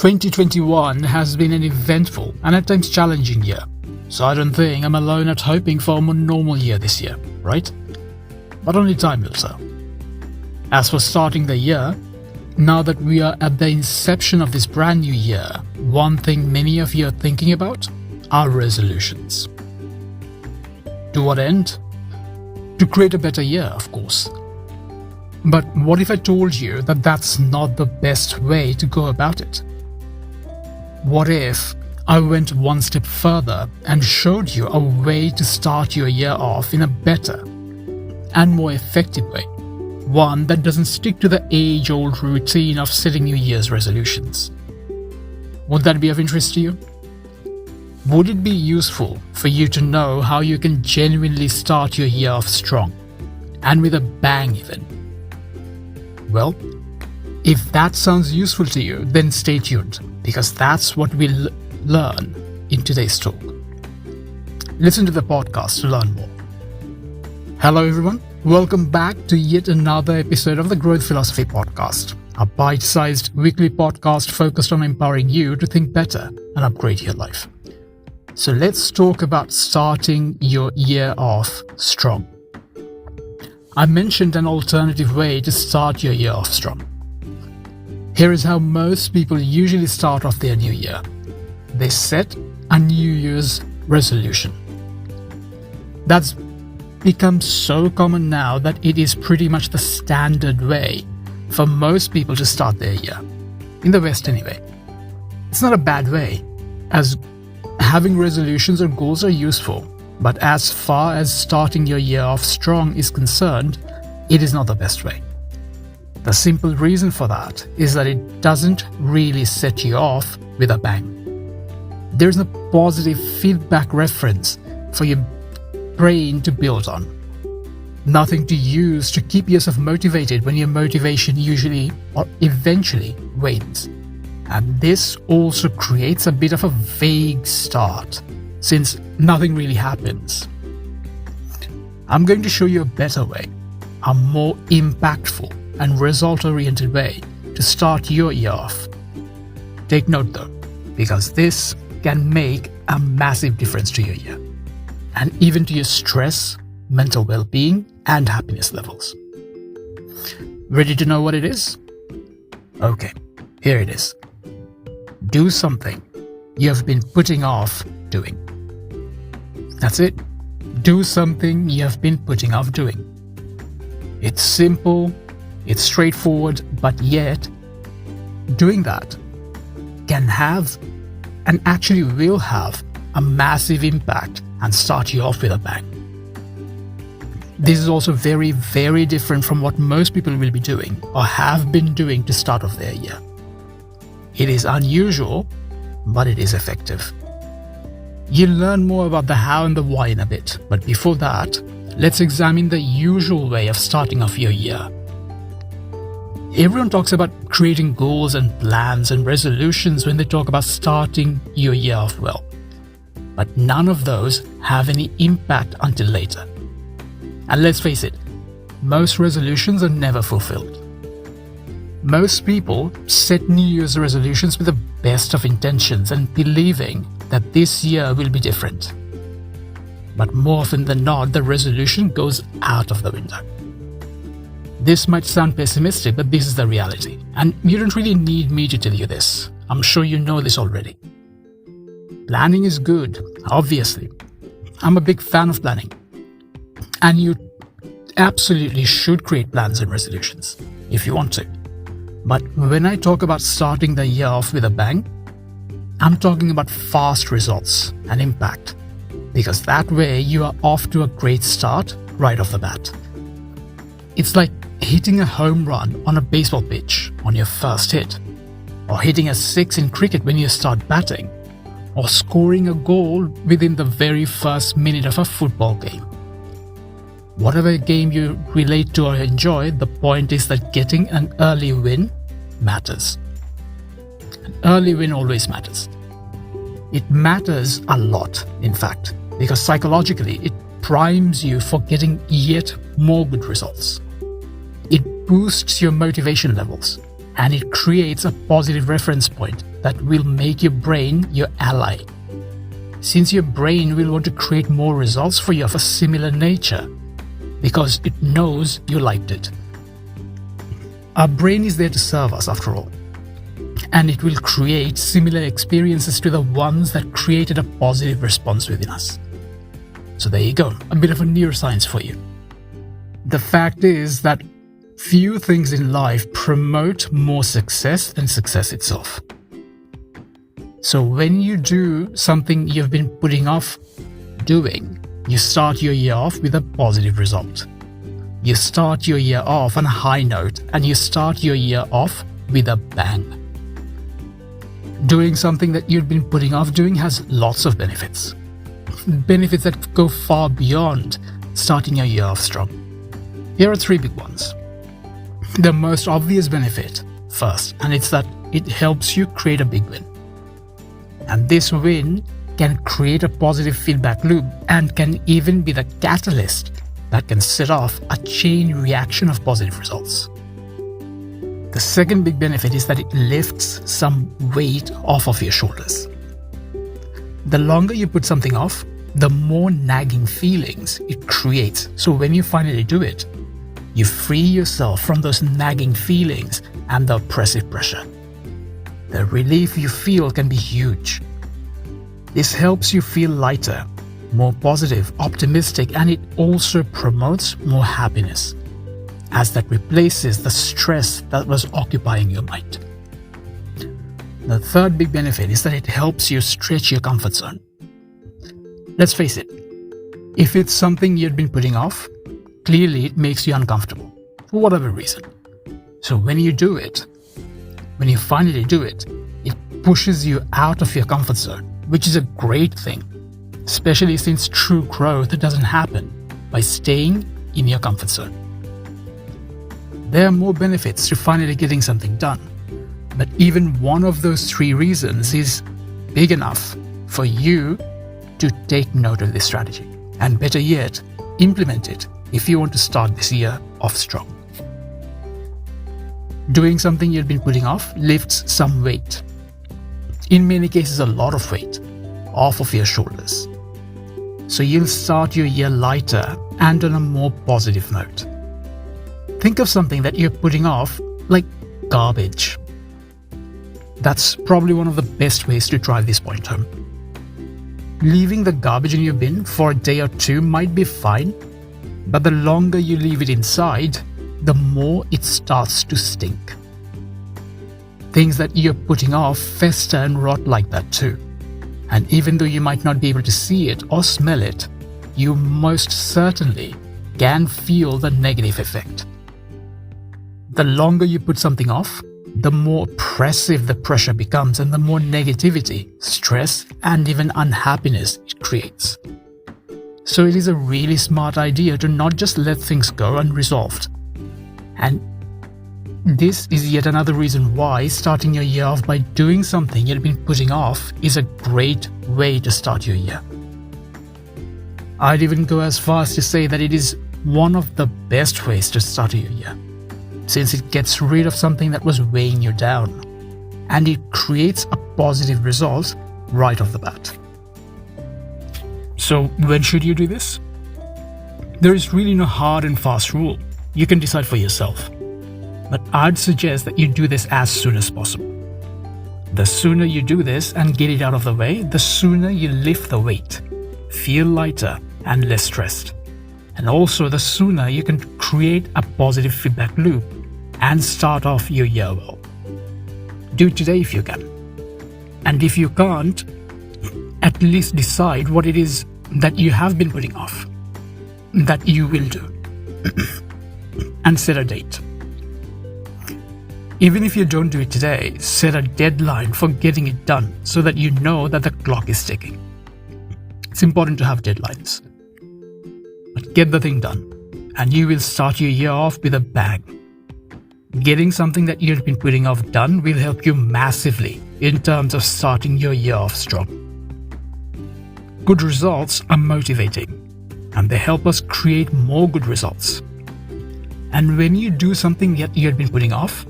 2021 has been an eventful and at times challenging year, so I don't think I'm alone at hoping for a more normal year this year, right? But only time will tell. As for starting the year, now that we are at the inception of this brand new year, one thing many of you are thinking about are resolutions. To what end? To create a better year, of course. But what if I told you that that's not the best way to go about it? What if I went one step further and showed you a way to start your year off in a better and more effective way? One that doesn't stick to the age-old routine of setting New Year's resolutions. Would that be of interest to you? Would it be useful for you to know how you can genuinely start your year off strong, and with a bang even? Well, if that sounds useful to you, then stay tuned, because that's what we'll learn in today's talk. Listen to the podcast to learn more. Hello everyone, welcome back to yet another episode of the Growth Philosophy Podcast, a bite-sized weekly podcast focused on empowering you to think better and upgrade your life. So let's talk about starting your year off strong. I mentioned an alternative way to start your year off strong. Here is how most people usually start off their new year. They set a New Year's resolution. That's become so common now that it is pretty much the standard way for most people to start their year. In the West anyway. It's not a bad way, as having resolutions or goals are useful, but as far as starting your year off strong is concerned, it is not the best way. The simple reason for that is that it doesn't really set you off with a bang. There's no positive feedback reference for your brain to build on. Nothing to use to keep yourself motivated when your motivation usually or eventually wanes. And this also creates a bit of a vague start, since nothing really happens. I'm going to show you a better way, a more impactful and result-oriented way to start your year off. Take note though, because this can make a massive difference to your year, and even to your stress, mental well-being, and happiness levels. Ready to know what it is? Okay, here it is. Do something you have been putting off doing. That's it. Do something you have been putting off doing. It's simple, it's straightforward, but yet doing that can have, and actually will have, a massive impact and start you off with a bang. This is also very, very different from what most people will be doing or have been doing to start off their year. It is unusual, but it is effective. You'll learn more about the how and the why in a bit, but before that, let's examine the usual way of starting off your year. Everyone talks about creating goals and plans and resolutions when they talk about starting your year off well. But none of those have any impact until later. And let's face it, most resolutions are never fulfilled. Most people set New Year's resolutions with the best of intentions and believing that this year will be different. But more often than not, the resolution goes out of the window. This might sound pessimistic, but this is the reality. And you don't really need me to tell you this. I'm sure you know this already. Planning is good, obviously. I'm a big fan of planning. And you absolutely should create plans and resolutions, if you want to. But when I talk about starting the year off with a bang, I'm talking about fast results and impact. Because that way you are off to a great start right off the bat. It's like hitting a home run on a baseball pitch on your first hit, or hitting a six in cricket when you start batting, or scoring a goal within the very first minute of a football game. Whatever game you relate to or enjoy, the point is that getting an early win matters. An early win always matters. It matters a lot, in fact, because psychologically it primes you for getting yet more good results. It boosts your motivation levels, and it creates a positive reference point that will make your brain your ally, since your brain will want to create more results for you of a similar nature because it knows you liked it. Our brain is there to serve us after all, and it will create similar experiences to the ones that created a positive response within us. So there you go, a bit of a neuroscience for you. The fact is that few things in life promote more success than success itself. So when you do something you've been putting off doing, you start your year off with a positive result. You start your year off on a high note, and you start your year off with a bang. Doing something that you've been putting off doing has lots of benefits. Benefits that go far beyond starting your year off strong. Here are 3 big ones. The most obvious benefit first, and it's that it helps you create a big win. And this win can create a positive feedback loop and can even be the catalyst that can set off a chain reaction of positive results. The second big benefit is that it lifts some weight off of your shoulders. The longer you put something off, the more nagging feelings it creates. So when you finally do it, you free yourself from those nagging feelings and the oppressive pressure. The relief you feel can be huge. This helps you feel lighter, more positive, optimistic, and it also promotes more happiness, as that replaces the stress that was occupying your mind. The third big benefit is that it helps you stretch your comfort zone. Let's face it, if it's something you've been putting off, clearly it makes you uncomfortable, for whatever reason. So when you do it, when you finally do it, it pushes you out of your comfort zone, which is a great thing, especially since true growth doesn't happen by staying in your comfort zone. There are more benefits to finally getting something done, but even one of those 3 reasons is big enough for you to take note of this strategy, and better yet, implement it if you want to start this year off strong. Doing something you've been putting off lifts some weight, in many cases a lot of weight, off of your shoulders. So you'll start your year lighter and on a more positive note. Think of something that you're putting off like garbage. That's probably one of the best ways to drive this point home. Leaving the garbage in your bin for a day or 2 might be fine, but the longer you leave it inside, the more it starts to stink. Things that you're putting off fester and rot like that too. And even though you might not be able to see it or smell it, you most certainly can feel the negative effect. The longer you put something off, the more oppressive the pressure becomes and the more negativity, stress, and even unhappiness it creates. So it is a really smart idea to not just let things go unresolved. And this is yet another reason why starting your year off by doing something you've been putting off is a great way to start your year. I'd even go as far as to say that it is one of the best ways to start your year, since it gets rid of something that was weighing you down, and it creates a positive result right off the bat. So when should you do this? There is really no hard and fast rule. You can decide for yourself. But I'd suggest that you do this as soon as possible. The sooner you do this and get it out of the way, the sooner you lift the weight, feel lighter and less stressed. And also the sooner you can create a positive feedback loop and start off your year well. Do it today if you can. And if you can't, at least decide what it is that you have been putting off, that you will do, and set a date. Even if you don't do it today, set a deadline for getting it done so that you know that the clock is ticking. It's important to have deadlines. But get the thing done, and you will start your year off with a bang. Getting something that you've been putting off done will help you massively in terms of starting your year off strong. Good results are motivating, and they help us create more good results. And when you do something that you've been putting off,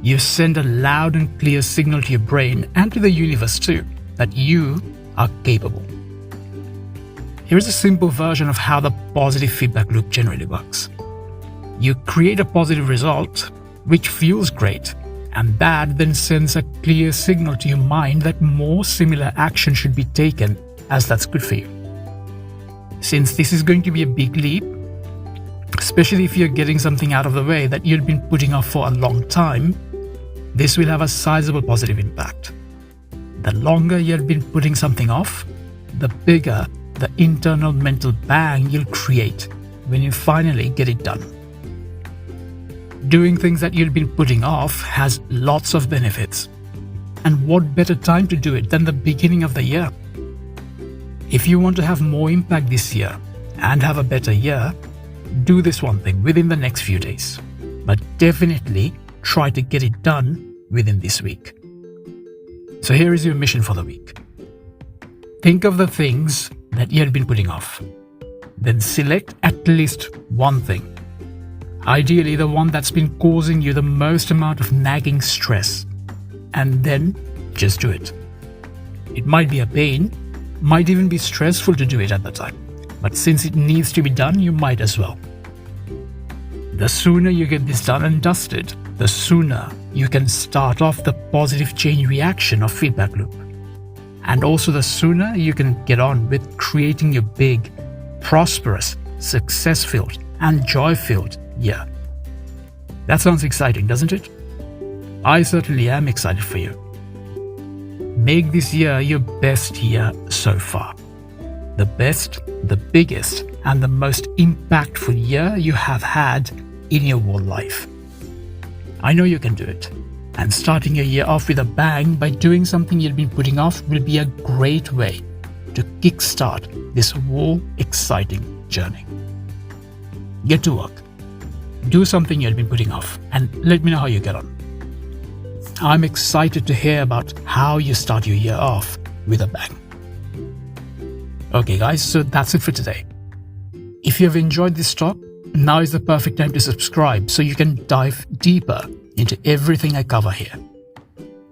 You send a loud and clear signal to your brain and to the universe too that you are capable. Here is a simple version of how the positive feedback loop generally works. You create a positive result, which feels great, and that then sends a clear signal to your mind that more similar action should be taken, as that's good for you. Since this is going to be a big leap, especially if you're getting something out of the way that you've been putting off for a long time, this will have a sizable positive impact. The longer you've been putting something off, the bigger the internal mental bang you'll create when you finally get it done. Doing things that you've been putting off has lots of benefits. And what better time to do it than the beginning of the year? If you want to have more impact this year and have a better year, do this one thing within the next few days. But definitely try to get it done within this week. So here is your mission for the week. Think of the things that you have been putting off. Then select at least one thing. Ideally, the one that's been causing you the most amount of nagging stress. And then just do it. It might be a pain, might even be stressful to do it at the time. But since it needs to be done, you might as well. The sooner you get this done and dusted, the sooner you can start off the positive chain reaction of feedback loop. And also the sooner you can get on with creating your big, prosperous, success-filled, and joy-filled year. That sounds exciting, doesn't it? I certainly am excited for you. Make this year your best year so far. The best, the biggest, and the most impactful year you have had in your whole life. I know you can do it. And starting your year off with a bang by doing something you've been putting off will be a great way to kickstart this whole exciting journey. Get to work. Do something you've been putting off and let me know how you get on. I'm excited to hear about how you start your year off with a bang. Okay guys, so that's it for today. If you have enjoyed this talk, now is the perfect time to subscribe so you can dive deeper into everything I cover here.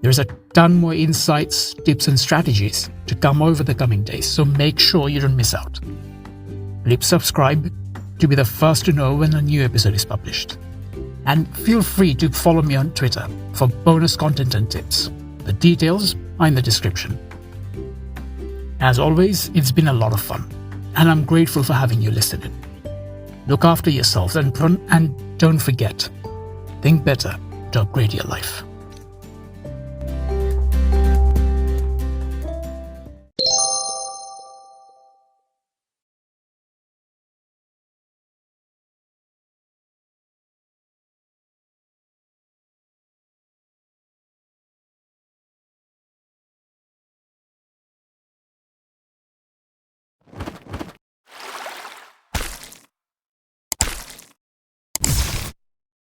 There's a ton more insights, tips and strategies to come over the coming days, so make sure you don't miss out. Click subscribe to be the first to know when a new episode is published. And feel free to follow me on Twitter for bonus content and tips. The details are in the description. As always, it's been a lot of fun, and I'm grateful for having you listening. Look after yourselves and don't forget, think better to upgrade your life.